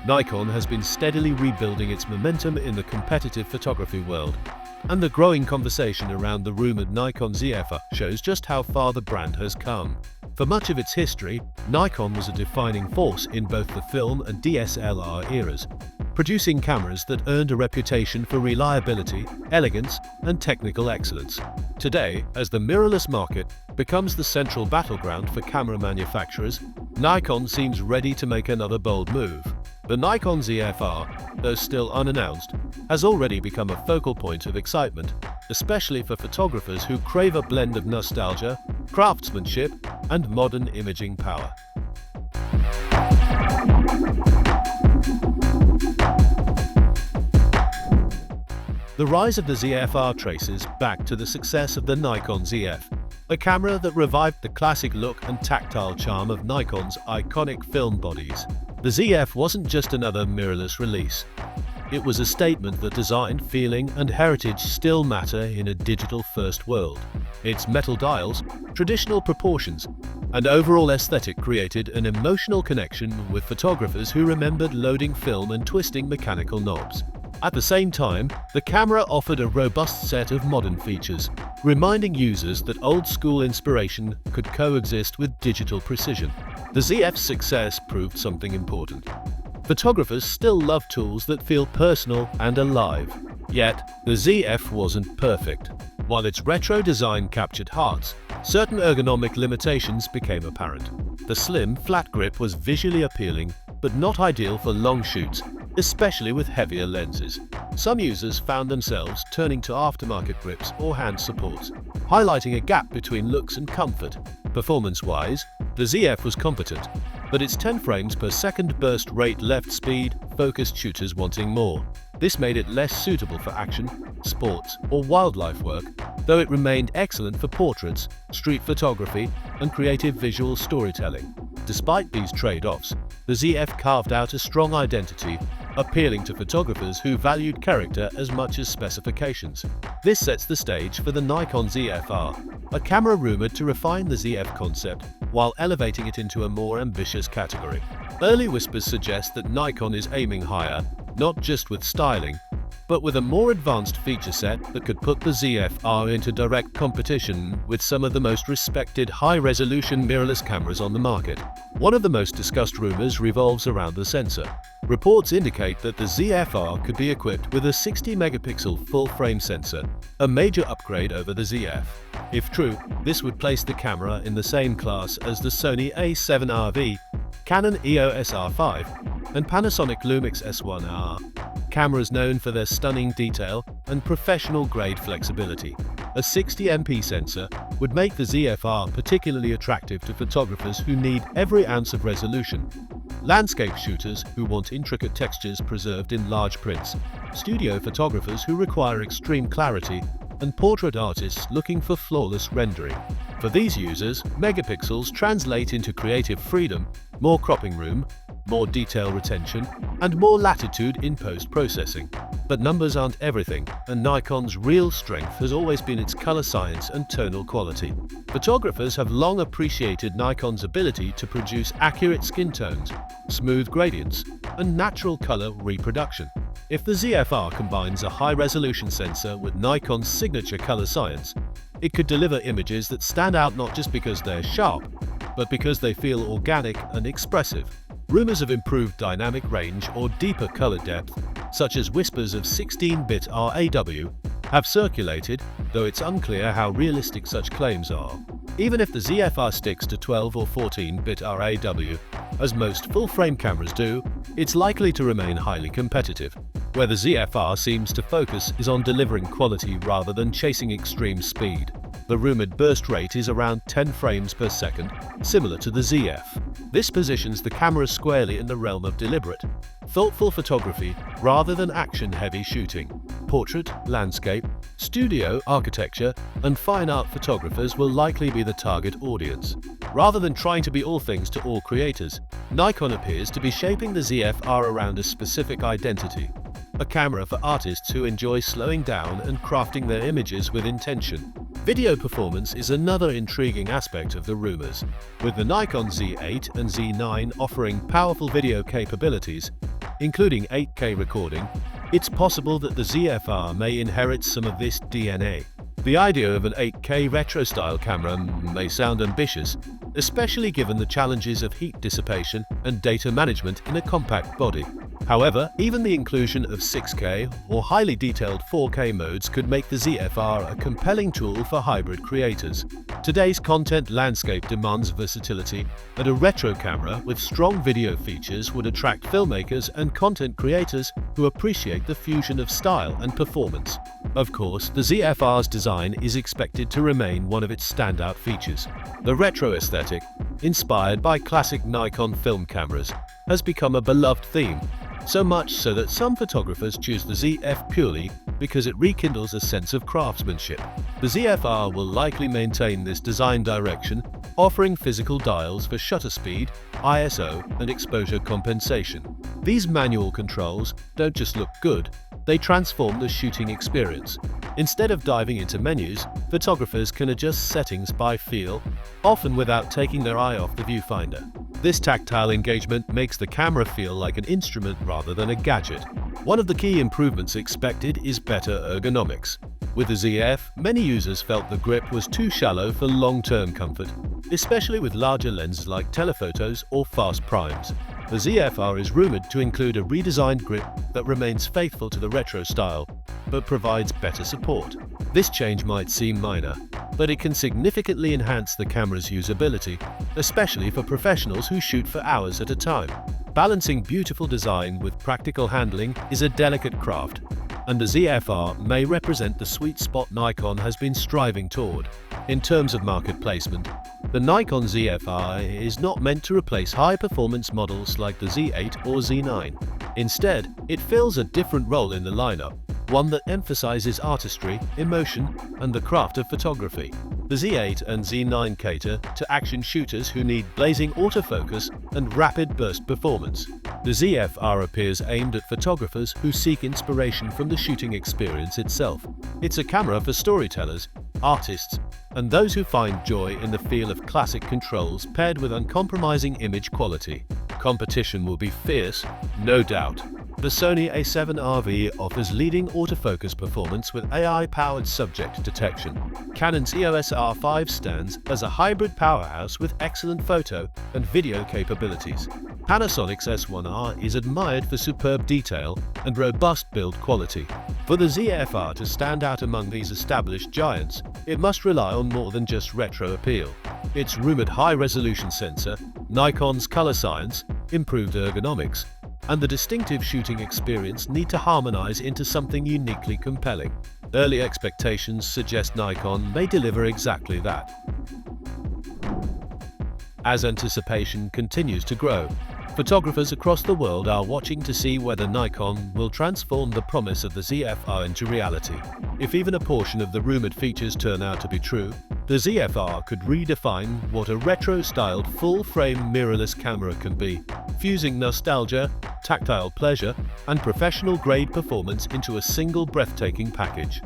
Nikon has been steadily rebuilding its momentum in the competitive photography world, and the growing conversation around the rumored Nikon ZFR shows just how far the brand has come. For much of its history, Nikon was a defining force in both the film and DSLR eras, producing cameras that earned a reputation for reliability, elegance, and technical excellence. Today, as the mirrorless market becomes the central battleground for camera manufacturers, Nikon seems ready to make another bold move. The Nikon ZFR, though still unannounced, has already become a focal point of excitement, especially for photographers who crave a blend of nostalgia, craftsmanship, and modern imaging power. The rise of the ZFR traces back to the success of the Nikon ZF, a camera that revived the classic look and tactile charm of Nikon's iconic film bodies. The ZF wasn't just another mirrorless release. It was a statement that design, feeling, and heritage still matter in a digital-first world. Its metal dials, traditional proportions, and overall aesthetic created an emotional connection with photographers who remembered loading film and twisting mechanical knobs. At the same time, the camera offered a robust set of modern features, reminding users that old-school inspiration could coexist with digital precision. The ZF's success proved something important. Photographers still love tools that feel personal and alive. Yet, the ZF wasn't perfect. While its retro design captured hearts, certain ergonomic limitations became apparent. The slim, flat grip was visually appealing, but not ideal for long shoots, especially with heavier lenses. Some users found themselves turning to aftermarket grips or hand supports, highlighting a gap between looks and comfort. Performance-wise, the ZF was competent, but its 10 frames per second burst rate left speed-focused shooters wanting more. This made it less suitable for action, sports, or wildlife work, though it remained excellent for portraits, street photography, and creative visual storytelling. Despite these trade-offs, the ZF carved out a strong identity, appealing to photographers who valued character as much as specifications. This sets the stage for the Nikon ZFR, a camera rumored to refine the ZF concept while elevating it into a more ambitious category. Early whispers suggest that Nikon is aiming higher, not just with styling, but with a more advanced feature set that could put the ZFR into direct competition with some of the most respected high-resolution mirrorless cameras on the market. One of the most discussed rumors revolves around the sensor. Reports indicate that the ZFR could be equipped with a 60-megapixel full-frame sensor, a major upgrade over the ZF. If true, this would place the camera in the same class as the Sony A7RV, Canon EOS R5, and Panasonic Lumix S1R. Cameras known for their stunning detail and professional-grade flexibility. A 60MP sensor would make the ZFR particularly attractive to photographers who need every ounce of resolution. Landscape shooters who want intricate textures preserved in large prints, studio photographers who require extreme clarity, and portrait artists looking for flawless rendering. For these users, megapixels translate into creative freedom, more cropping room, more detail retention, and more latitude in post-processing. But numbers aren't everything, and Nikon's real strength has always been its color science and tonal quality. Photographers have long appreciated Nikon's ability to produce accurate skin tones, smooth gradients, and natural color reproduction. If the ZFR combines a high-resolution sensor with Nikon's signature color science, it could deliver images that stand out not just because they're sharp, but because they feel organic and expressive. Rumors of improved dynamic range or deeper color depth, such as whispers of 16-bit RAW, have circulated, though it's unclear how realistic such claims are. Even if the ZFR sticks to 12 or 14-bit RAW, as most full-frame cameras do, it's likely to remain highly competitive. Where the ZFR seems to focus is on delivering quality rather than chasing extreme speed. The rumored burst rate is around 10 frames per second, similar to the ZF. This positions the camera squarely in the realm of deliberate, thoughtful photography rather than action-heavy shooting. Portrait, landscape, studio, architecture, and fine art photographers will likely be the target audience. Rather than trying to be all things to all creators, Nikon appears to be shaping the ZFR around a specific identity. A camera for artists who enjoy slowing down and crafting their images with intention. Video performance is another intriguing aspect of the rumors. With the Nikon Z8 and Z9 offering powerful video capabilities, including 8K recording, it's possible that the ZFR may inherit some of this DNA. The idea of an 8K retro-style camera may sound ambitious, especially given the challenges of heat dissipation and data management in a compact body. However, even the inclusion of 6K or highly detailed 4K modes could make the ZFR a compelling tool for hybrid creators. Today's content landscape demands versatility, and a retro camera with strong video features would attract filmmakers and content creators who appreciate the fusion of style and performance. Of course, the ZFR's design is expected to remain one of its standout features. The retro aesthetic, inspired by classic Nikon film cameras, has become a beloved theme, so much so that some photographers choose the ZF purely because it rekindles a sense of craftsmanship. The ZFR will likely maintain this design direction, offering physical dials for shutter speed, ISO, and exposure compensation. These manual controls don't just look good, they transform the shooting experience. Instead of diving into menus, photographers can adjust settings by feel, often without taking their eye off the viewfinder. This tactile engagement makes the camera feel like an instrument rather than a gadget. One of the key improvements expected is better ergonomics. With the ZF, many users felt the grip was too shallow for long-term comfort, especially with larger lenses like telephotos or fast primes. The ZFR is rumored to include a redesigned grip that remains faithful to the retro style, but provides better support. This change might seem minor, but it can significantly enhance the camera's usability, especially for professionals who shoot for hours at a time. Balancing beautiful design with practical handling is a delicate craft, and the ZFR may represent the sweet spot Nikon has been striving toward. In terms of market placement, the Nikon ZFR is not meant to replace high-performance models like the Z8 or Z9. Instead, it fills a different role in the lineup, one that emphasizes artistry, emotion, and the craft of photography. The Z8 and Z9 cater to action shooters who need blazing autofocus and rapid burst performance. The ZFR appears aimed at photographers who seek inspiration from the shooting experience itself. It's a camera for storytellers, artists, and those who find joy in the feel of classic controls paired with uncompromising image quality. Competition will be fierce, no doubt. The Sony A7RV offers leading autofocus performance with AI-powered subject detection. Canon's EOS R5 stands as a hybrid powerhouse with excellent photo and video capabilities. Panasonic's S1R is admired for superb detail and robust build quality. For the ZFR to stand out among these established giants, it must rely on more than just retro appeal. Its rumored high-resolution sensor, Nikon's color science, improved ergonomics, and the distinctive shooting experience need to harmonize into something uniquely compelling. Early expectations suggest Nikon may deliver exactly that. As anticipation continues to grow, photographers across the world are watching to see whether Nikon will transform the promise of the ZFR into reality. If even a portion of the rumored features turn out to be true, the ZFR could redefine what a retro-styled full-frame mirrorless camera can be, fusing nostalgia, tactile pleasure, and professional-grade performance into a single breathtaking package.